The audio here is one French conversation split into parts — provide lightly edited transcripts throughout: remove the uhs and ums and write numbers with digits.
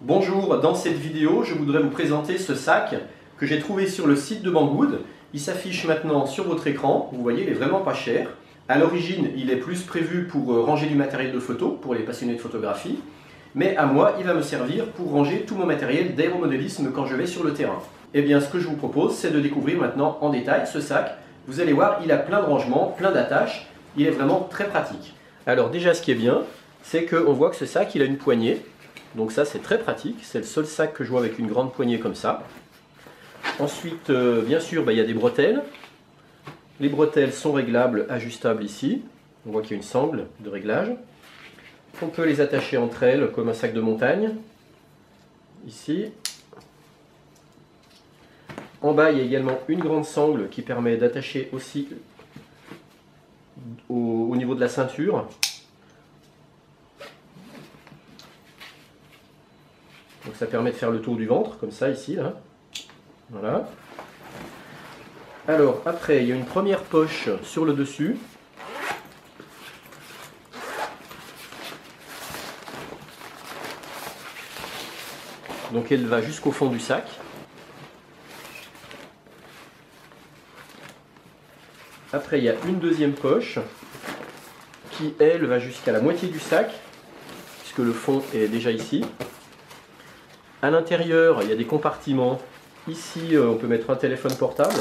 Bonjour, dans cette vidéo, je voudrais vous présenter ce sac que j'ai trouvé sur le site de Banggood. Il s'affiche maintenant sur votre écran, vous voyez, il est vraiment pas cher. À l'origine, il est plus prévu pour ranger du matériel de photo, pour les passionnés de photographie. Mais à moi, il va me servir pour ranger tout mon matériel d'aéromodélisme quand je vais sur le terrain. Eh bien, ce que je vous propose, c'est de découvrir maintenant en détail ce sac. Vous allez voir, il a plein de rangements, plein d'attaches. Il est vraiment très pratique. Alors déjà, ce qui est bien, c'est qu'on voit que ce sac, il a une poignée. Donc ça, c'est très pratique. C'est le seul sac que je vois avec une grande poignée comme ça. Ensuite, bien sûr, il y a des bretelles. Les bretelles sont réglables, ajustables ici. On voit qu'il y a une sangle de réglage. On peut les attacher entre elles comme un sac de montagne. Ici. En bas, il y a également une grande sangle qui permet d'attacher aussi au niveau de la ceinture. Donc ça permet de faire le tour du ventre, comme ça, ici, là. Voilà. Alors, après, il y a une première poche sur le dessus. Donc elle va jusqu'au fond du sac. Après, il y a une deuxième poche qui, elle, va jusqu'à la moitié du sac, puisque le fond est déjà ici. À l'intérieur, il y a des compartiments. Ici, on peut mettre un téléphone portable.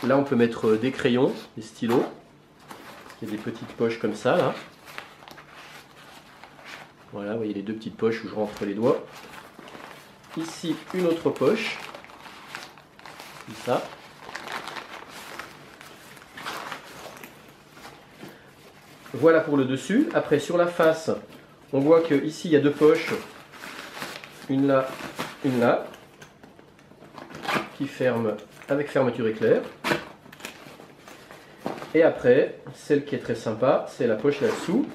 Là, on peut mettre des crayons, des stylos. Il y a des petites poches comme ça, là. Voilà, vous voyez les deux petites poches où je rentre les doigts. Ici, une autre poche. Comme ça. Voilà pour le dessus. Après, sur la face, on voit que ici il y a deux poches. Une là, qui ferment avec fermeture éclair. Et après, celle qui est très sympa, c'est la poche là-dessous,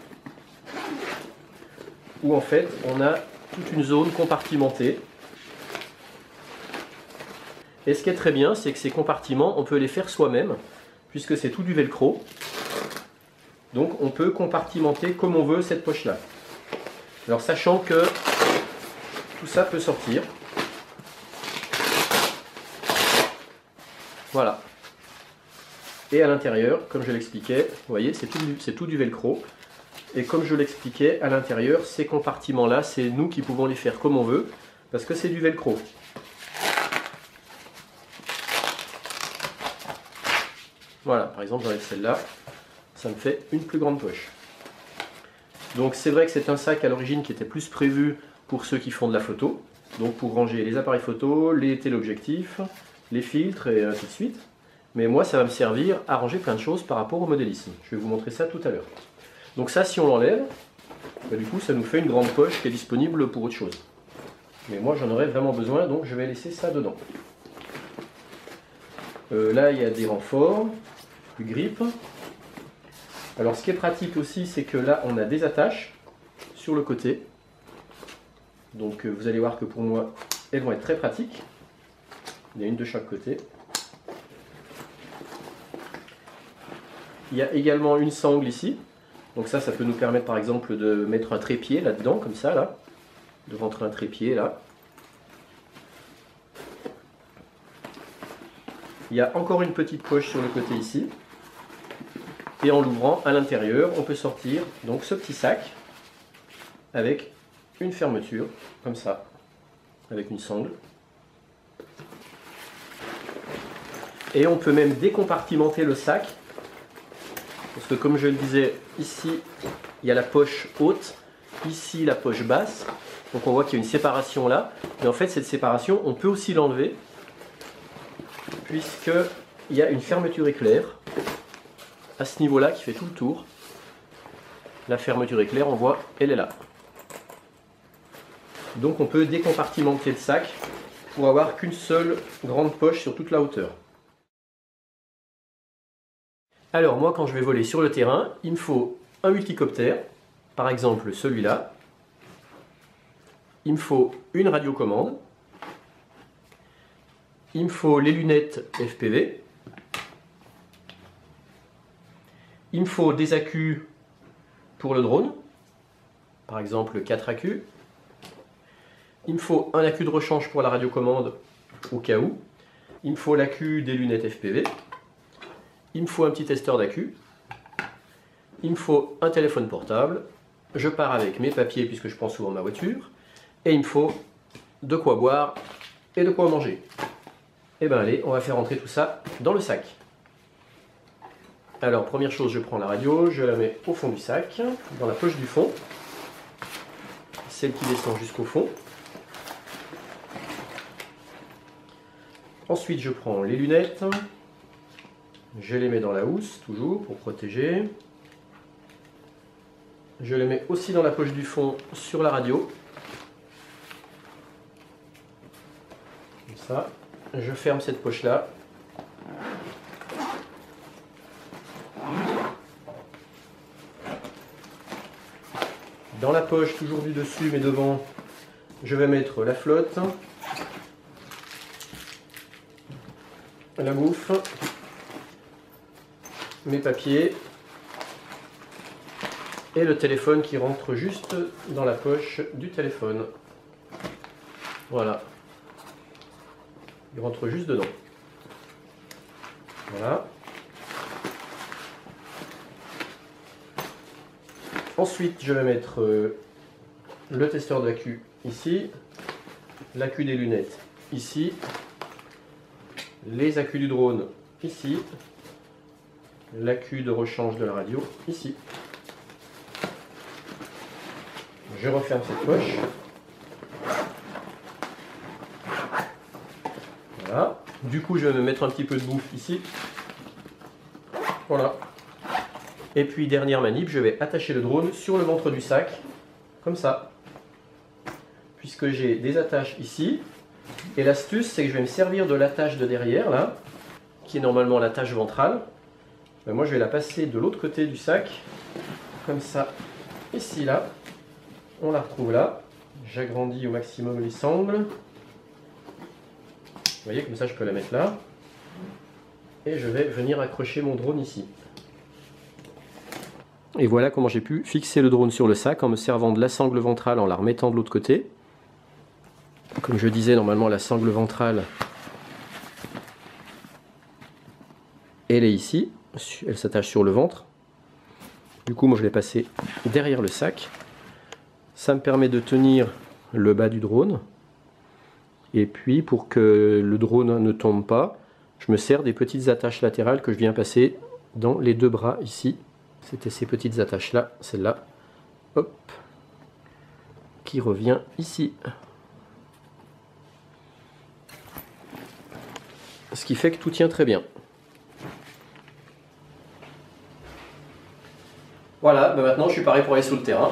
où en fait on a toute une zone compartimentée. Et ce qui est très bien, c'est que ces compartiments, on peut les faire soi-même, puisque c'est tout du velcro. Donc on peut compartimenter comme on veut cette poche-là. Alors sachant que tout ça peut sortir. Voilà. Et à l'intérieur, comme je l'expliquais, vous voyez, c'est tout du velcro. Et comme je l'expliquais, à l'intérieur, ces compartiments-là, c'est nous qui pouvons les faire comme on veut, parce que c'est du velcro. Voilà, par exemple, j'enlève celle-là. Ça me fait une plus grande poche. Donc c'est vrai que c'est un sac à l'origine qui était plus prévu pour ceux qui font de la photo. Donc pour ranger les appareils photo, les téléobjectifs, les filtres et ainsi de suite. Mais moi ça va me servir à ranger plein de choses par rapport au modélisme. Je vais vous montrer ça tout à l'heure. Donc ça, si on l'enlève, du coup ça nous fait une grande poche qui est disponible pour autre chose. Mais moi j'en aurais vraiment besoin, donc je vais laisser ça dedans. Là il y a des renforts, du grip. Alors ce qui est pratique aussi, c'est que là on a des attaches sur le côté. Donc vous allez voir que pour moi, elles vont être très pratiques. Il y a une de chaque côté. Il y a également une sangle ici. Donc ça peut nous permettre par exemple de mettre un trépied là-dedans, comme ça, là. De rentrer un trépied là. Il y a encore une petite poche sur le côté ici. Et en l'ouvrant à l'intérieur, on peut sortir donc ce petit sac avec une fermeture, comme ça, avec une sangle. Et on peut même décompartimenter le sac, parce que comme je le disais, ici, il y a la poche haute, ici la poche basse. Donc on voit qu'il y a une séparation là. Mais en fait, cette séparation, on peut aussi l'enlever, puisqu'il y a une fermeture éclair à ce niveau-là qui fait tout le tour. La fermeture éclair, on voit, elle est là. Donc on peut décompartimenter le sac pour avoir qu'une seule grande poche sur toute la hauteur. Alors moi, quand je vais voler sur le terrain, il me faut un multicoptère, par exemple celui-là. Il me faut une radiocommande. Il me faut les lunettes FPV. Il me faut des accus pour le drone, par exemple 4 accus. Il me faut un accu de rechange pour la radiocommande au cas où. Il me faut l'accu des lunettes FPV. Il me faut un petit testeur d'accu. Il me faut un téléphone portable. Je pars avec mes papiers puisque je prends souvent ma voiture. Et il me faut de quoi boire et de quoi manger. Et bien allez, on va faire rentrer tout ça dans le sac. Alors première chose, je prends la radio, je la mets au fond du sac, dans la poche du fond. Celle qui descend jusqu'au fond. Ensuite, je prends les lunettes, je les mets dans la housse, toujours, pour protéger. Je les mets aussi dans la poche du fond sur la radio. Comme ça. Je ferme cette poche-là. Dans la poche, toujours du dessus, mais devant, je vais mettre la flotte. La bouffe, mes papiers et le téléphone qui rentre juste dans la poche du téléphone. Voilà. Il rentre juste dedans. Voilà. Ensuite, je vais mettre le testeur d'accu ici, l'accu des lunettes ici, les accus du drone ici, l'accu de rechange de la radio ici. Je referme cette poche. Voilà. Du coup, je vais me mettre un petit peu de bouffe ici. Voilà. Et puis, dernière manip, je vais attacher le drone sur le ventre du sac, comme ça. Puisque j'ai des attaches ici. Et l'astuce, c'est que je vais me servir de l'attache de derrière, là, qui est normalement l'attache ventrale. Ben moi, je vais la passer de l'autre côté du sac, comme ça, ici, là. On la retrouve là. J'agrandis au maximum les sangles. Vous voyez, comme ça, je peux la mettre là. Et je vais venir accrocher mon drone ici. Et voilà comment j'ai pu fixer le drone sur le sac en me servant de la sangle ventrale en la remettant de l'autre côté. Comme je disais, normalement la sangle ventrale, elle est ici, elle s'attache sur le ventre. Du coup, moi je l'ai passé derrière le sac. Ça me permet de tenir le bas du drone. Et puis, pour que le drone ne tombe pas, je me sers des petites attaches latérales que je viens passer dans les deux bras ici. C'était ces petites attaches-là, celle-là, hop, qui revient ici. Ce qui fait que tout tient très bien. Voilà, ben maintenant je suis paré pour aller sur le terrain.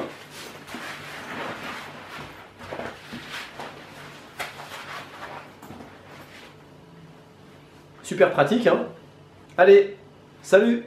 Super pratique, hein? Allez, salut!